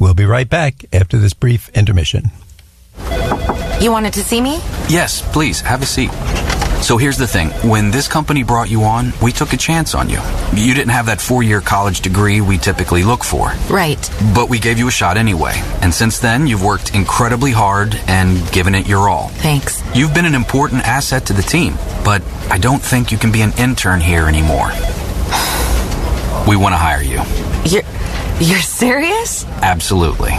We'll be right back after this brief intermission. You wanted to see me? Yes, please, have a seat. So here's the thing. When this company brought you on, we took a chance on you. You didn't have that 4-year college degree we typically look for. Right. But we gave you a shot anyway. And since then, you've worked incredibly hard and given it your all. Thanks. You've been an important asset to the team, but I don't think you can be an intern here anymore. We want to hire you. You're serious? Absolutely.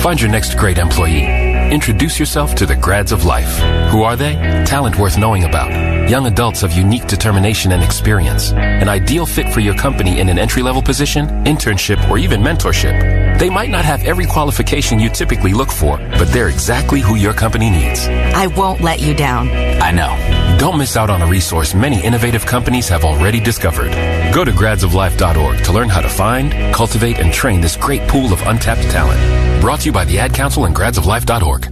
Find your next great employee. Introduce yourself to the grads of life. Who are they? Talent worth knowing about. Young adults of unique determination and experience. An ideal fit for your company in an entry-level position, internship, or even mentorship. They might not have every qualification you typically look for, but they're exactly who your company needs. I won't let you down. I know. Don't miss out on a resource many innovative companies have already discovered. Go to gradsoflife.org to learn how to find, cultivate, and train this great pool of untapped talent. Brought to you by the Ad Council and gradsoflife.org.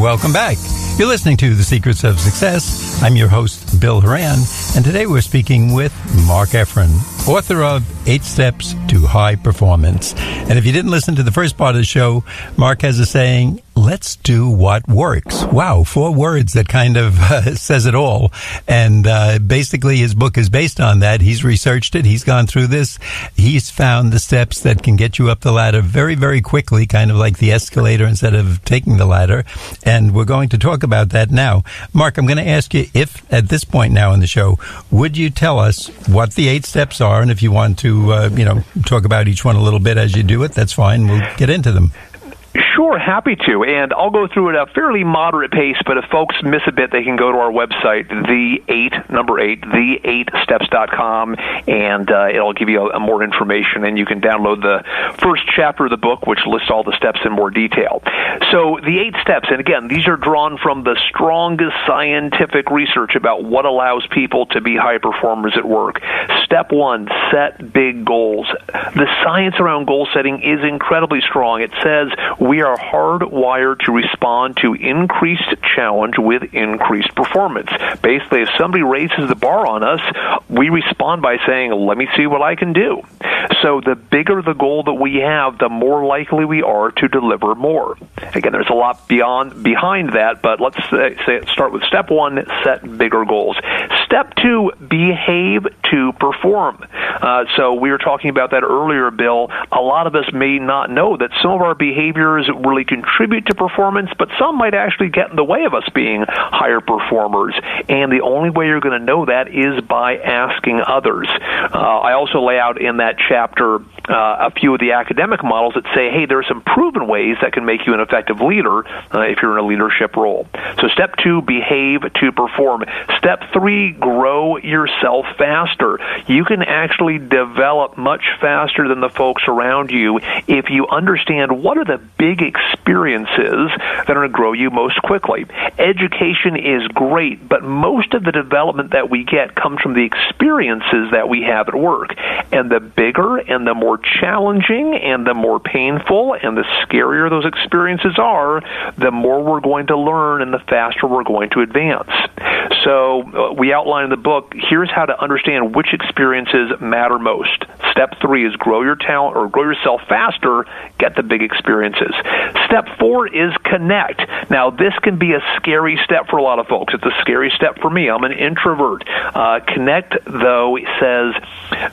Welcome back. You're listening to The Secrets of Success. I'm your host, Bill Horan, and today we're speaking with Marc Effron, author of 8 Steps to High Performance. And if you didn't listen to the first part of the show, Marc has a saying, let's do what works. Wow, 4 words that kind of says it all. And basically his book is based on that. He's researched it. He's gone through this. He's found the steps that can get you up the ladder very, very quickly, kind of like the escalator instead of taking the ladder. And we're going to talk about that now. Marc, I'm going to ask you if at this point now in the show, would you tell us what the 8 steps are? And if you want to, talk about each one a little bit as you do it, that's fine. We'll get into them. Sure, happy to. And I'll go through at a fairly moderate pace, but if folks miss a bit, they can go to our website, the8steps.com, and it'll give you more information, and you can download the first chapter of the book, which lists all the steps in more detail. So the 8 steps, and again, these are drawn from the strongest scientific research about what allows people to be high performers at work. Step 1, set big goals. The science around goal setting is incredibly strong. It says we are hardwired to respond to increased challenge with increased performance. Basically, if somebody raises the bar on us, we respond by saying, let me see what I can do. So the bigger the goal that we have, the more likely we are to deliver more. Again, there's a lot behind that, but let's start with step 1, set bigger goals. Step 2, behave to perform. So we were talking about that earlier, Bill. A lot of us may not know that some of our behaviors really contribute to performance, but some might actually get in the way of us being higher performers. And the only way you're going to know that is by asking others. I also lay out in that chapter a few of the academic models that say, hey, there are some proven ways that can make you an effective leader if you're in a leadership role. So step 2, behave to perform. Step 3, grow yourself faster. You can actually develop much faster than the folks around you if you understand what are the big experiences that are going to grow you most quickly. Education is great, but most of the development that we get comes from the experiences that we have at work. And the bigger and the more challenging and the more painful and the scarier those experiences are, the more we're going to learn and the faster we're going to advance. So we outline in the book, here's how to understand which experiences matter most. Step 3 is grow your talent or grow yourself faster, get the big experiences. Step 4 is connect. Now, this can be a scary step for a lot of folks. It's a scary step for me. I'm an introvert. Connect, though, says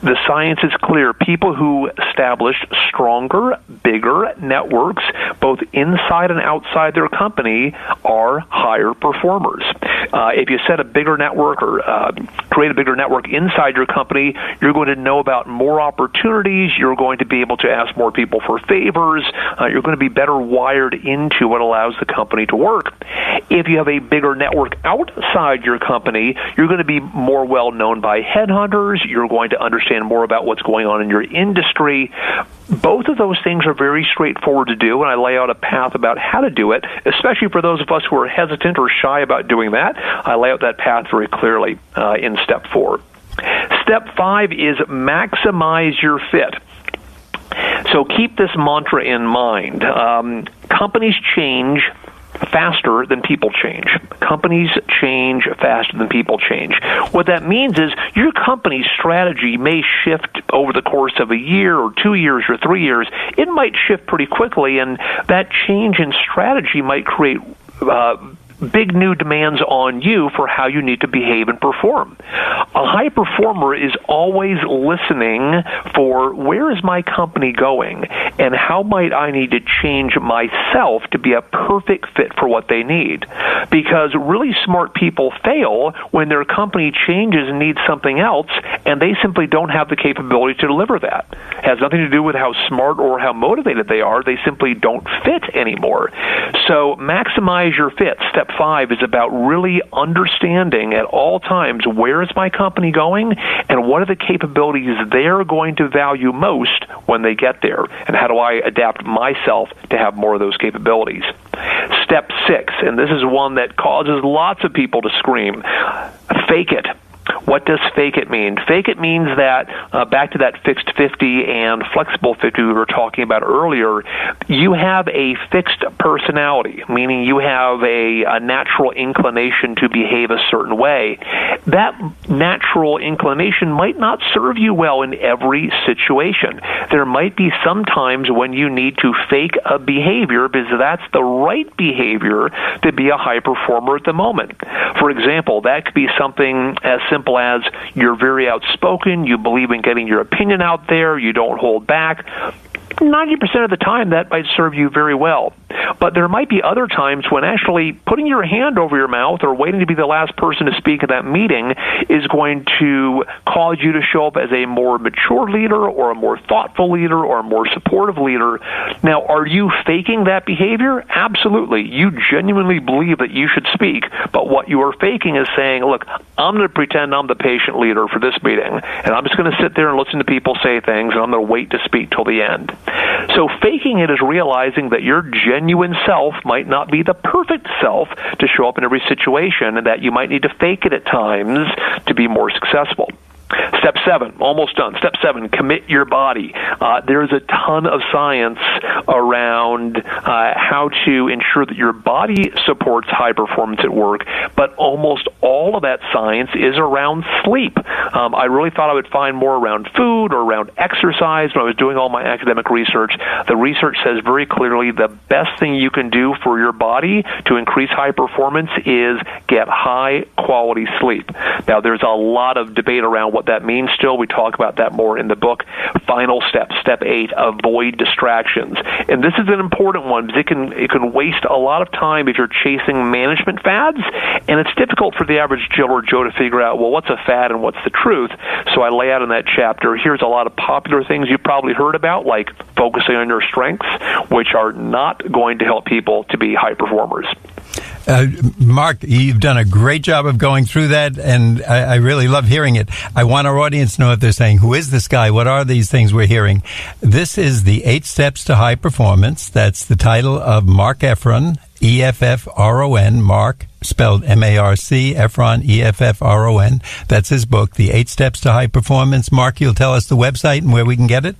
the science is clear. People who establish stronger, bigger networks, both inside and outside their company, are higher performers. If you set a bigger network or create a bigger network inside your company, you're going to know about more opportunities. You're going to be able to ask more people for favors. You're going to be better wired into what allows the company to work. If you have a bigger network outside your company, you're going to be more well known by headhunters. You're going to understand more about what's going on in your industry. Both of those things are very straightforward to do, and I lay out a path about how to do it, especially for those of us who are hesitant or shy about doing that. I lay out that path very clearly in step 4. Step 5 is maximize your fit. So keep this mantra in mind. Companies change faster than people change. Companies change faster than people change. What that means is your company's strategy may shift over the course of a year or 2 years or 3 years. It might shift pretty quickly, and that change in strategy might create big new demands on you for how you need to behave and perform. A high performer is always listening for where is my company going and how might I need to change myself to be a perfect fit for what they need. Because really smart people fail when their company changes and needs something else and they simply don't have the capability to deliver that. It has nothing to do with how smart or how motivated they are. They simply don't fit anymore. So maximize your fit. Step 5 is about really understanding at all times where is my company going and what are the capabilities they're going to value most when they get there, and how do I adapt myself to have more of those capabilities. Step 6, and this is one that causes lots of people to scream, fake it. What does fake it mean? Fake it means that, back to that fixed 50 and flexible 50 we were talking about earlier, you have a fixed personality, meaning you have a natural inclination to behave a certain way. That natural inclination might not serve you well in every situation. There might be some times when you need to fake a behavior because that's the right behavior to be a high performer at the moment. For example, that could be something as simple as you're very outspoken, you believe in getting your opinion out there, you don't hold back. 90% of the time, that might serve you very well. But there might be other times when actually putting your hand over your mouth or waiting to be the last person to speak at that meeting is going to cause you to show up as a more mature leader or a more thoughtful leader or a more supportive leader. Now, are you faking that behavior? Absolutely. You genuinely believe that you should speak, but what you are faking is saying, look, I'm going to pretend I'm the patient leader for this meeting, and I'm just going to sit there and listen to people say things, and I'm going to wait to speak till the end. So faking it is realizing that your genuine self might not be the perfect self to show up in every situation, and that you might need to fake it at times to be more successful. Step 7, almost done. Step 7, commit your body. There's a ton of science around how to ensure that your body supports high performance at work, but almost all of that science is around sleep. I really thought I would find more around food or around exercise when I was doing all my academic research. The research says very clearly the best thing you can do for your body to increase high performance is get high quality sleep. Now, there's a lot of debate around what that means still. We talk about that more in the book. Final step, step 8, avoid distractions. And this is an important one because it can waste a lot of time if you're chasing management fads, and it's difficult for the average Jill or Joe to figure out, well, what's a fad and what's the truth? So I lay out in that chapter, here's a lot of popular things you've probably heard about, like focusing on your strengths, which are not going to help people to be high performers. Mark, you've done a great job of going through that, and I really love hearing it. I want our audience to know if they're saying, who is this guy? What are these things we're hearing? This is the 8 Steps to High Performance. That's the title of Marc Effron, E-F-F-R-O-N, Marc, spelled M-A-R-C, Effron, E-F-F-R-O-N. That's his book, The 8 Steps to High Performance. Mark, you'll tell us the website and where we can get it?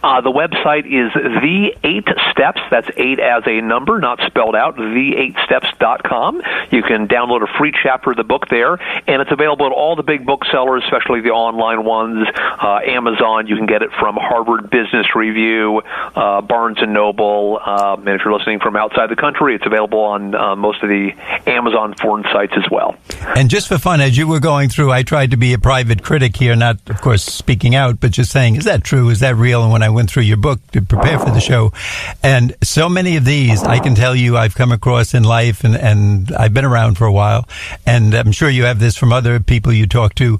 The website is The 8 Steps. That's 8 as a number, not spelled out, the8steps.com. You can download a free chapter of the book there, and it's available at all the big booksellers, especially the online ones. Amazon, you can get it from Harvard Business Review, Barnes & Noble, and if you're listening from outside the country, it's available on most of the Amazon foreign sites as well. And just for fun, as you were going through, I tried to be a private critic here, not, of course, speaking out, but just saying, is that true? Is that real? And when I went through your book to prepare for the show, and so many of these I can tell you I've come across in life, and I've been around for a while, and I'm sure you have this from other people you talk to.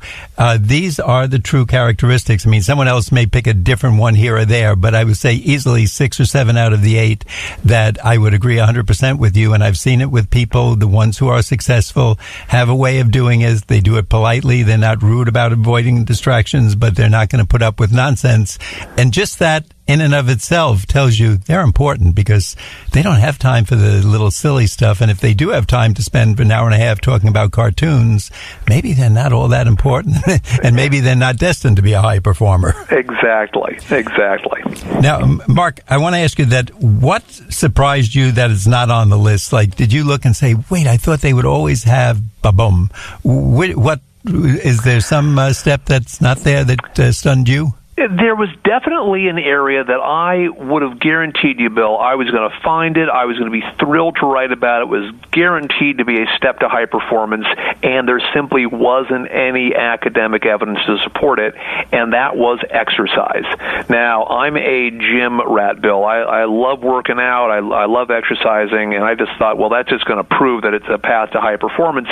These are the true characteristics. I mean, someone else may pick a different one here or there, but I would say easily 6 or 7 out of the 8 that I would agree 100% with you, and I've seen it with people. The ones who are successful have a way of doing it. They do it politely. They're not rude about avoiding distractions, but they're not going to put up with nonsense. And just just that in and of itself tells you they're important, because they don't have time for the little silly stuff. And if they do have time to spend an hour and a half talking about cartoons, maybe they're not all that important and maybe they're not destined to be a high performer. Exactly. Now, Mark, I want to ask you that what surprised you that it's not on the list? Like, did you look and say, wait, I thought they would always have ba-boom? What is there some step that's not there that stunned you? There was definitely an area that I would have guaranteed you, Bill, I was going to find it. I was going to be thrilled to write about it. It was guaranteed to be a step to high performance, and there simply wasn't any academic evidence to support it, and that was exercise. Now, I'm a gym rat, Bill. I love working out. I love exercising, and I just thought, well, that's just going to prove that it's a path to high performance.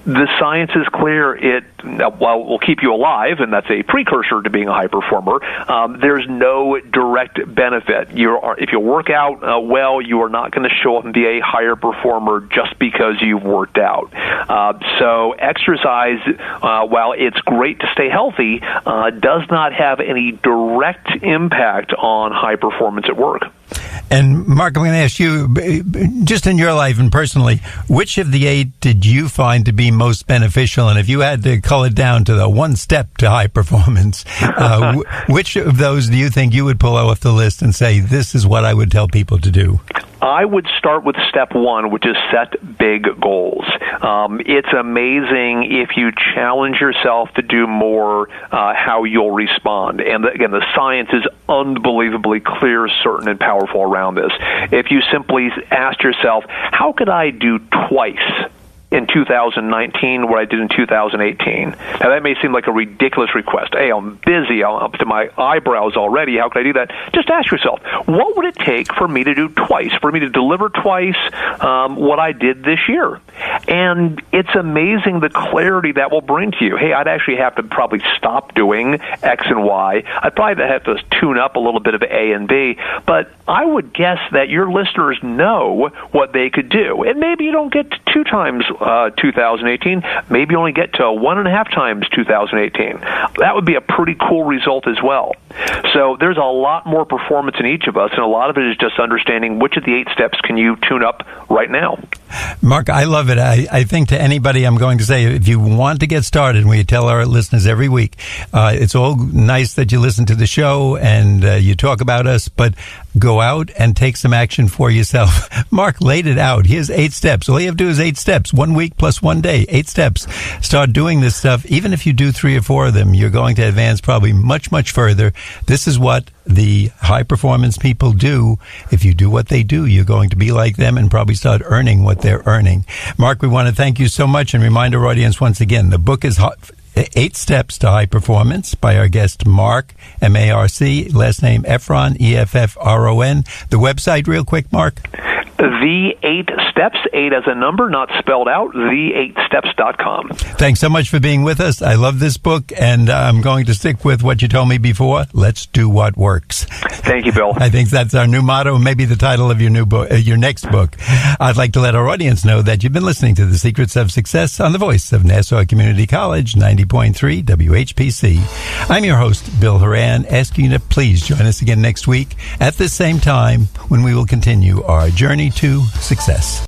The science is clear. It will keep you alive, and that's a precursor to being a high performer. There's no direct benefit. If you work out well, you are not going to show up and be a higher performer just because you've worked out. So exercise, while it's great to stay healthy, does not have any direct impact on high performance at work. And Mark, I'm going to ask you, just in your life and personally, which of the 8 did you find to be most beneficial? And if you had to cull it down to the one step to high performance, which of those do you think you would pull off the list and say, this is what I would tell people to do? I would start with step 1, which is set big goals. It's amazing if you challenge yourself to do more, how you'll respond. And again, the science is unbelievably clear, certain, and powerful around this. If you simply ask yourself, how could I do twice in 2019 what I did in 2018? Now, that may seem like a ridiculous request. Hey, I'm busy. I'm up to my eyebrows already. How could I do that? Just ask yourself, what would it take for me to do twice, for me to deliver twice what I did this year? And it's amazing the clarity that will bring to you. Hey, I'd actually have to probably stop doing X and Y. I'd probably have to tune up a little bit of A and B. But I would guess that your listeners know what they could do. And maybe you don't get to 2 times 2018, maybe only get to 1.5 times 2018. That would be a pretty cool result as well. So there's a lot more performance in each of us, and a lot of it is just understanding which of the 8 steps can you tune up right now. Mark, I love it. I think to anybody, I'm going to say, if you want to get started, and we tell our listeners every week, it's all nice that you listen to the show and you talk about us, but go out and take some action for yourself. Mark laid it out. Here's 8 steps. All you have to do is 8 steps. 1 week plus 1 day. 8 steps. Start doing this stuff. Even if you do 3 or 4 of them, you're going to advance probably much, much further. This is what the high performance people do. If you do what they do, you're going to be like them and probably start earning what they're earning. Mark, we want to thank you so much and remind our audience once again, the book is 8 Steps to High Performance by our guest, Marc, M-A-R-C, last name Effron, E-F-F-R-O-N. The website, real quick, Mark. The 8 Steps, 8 as a number, not spelled out, the8steps.com. Thanks so much for being with us. I love this book, and I'm going to stick with what you told me before. Let's do what works. Thank you, Bill. I think that's our new motto, maybe the title of your new book, your next book. I'd like to let our audience know that you've been listening to The Secrets of Success on the voice of Nassau Community College, 90.3 WHPC. I'm your host, Bill Horan, asking you to please join us again next week at the same time when we will continue our journey to success.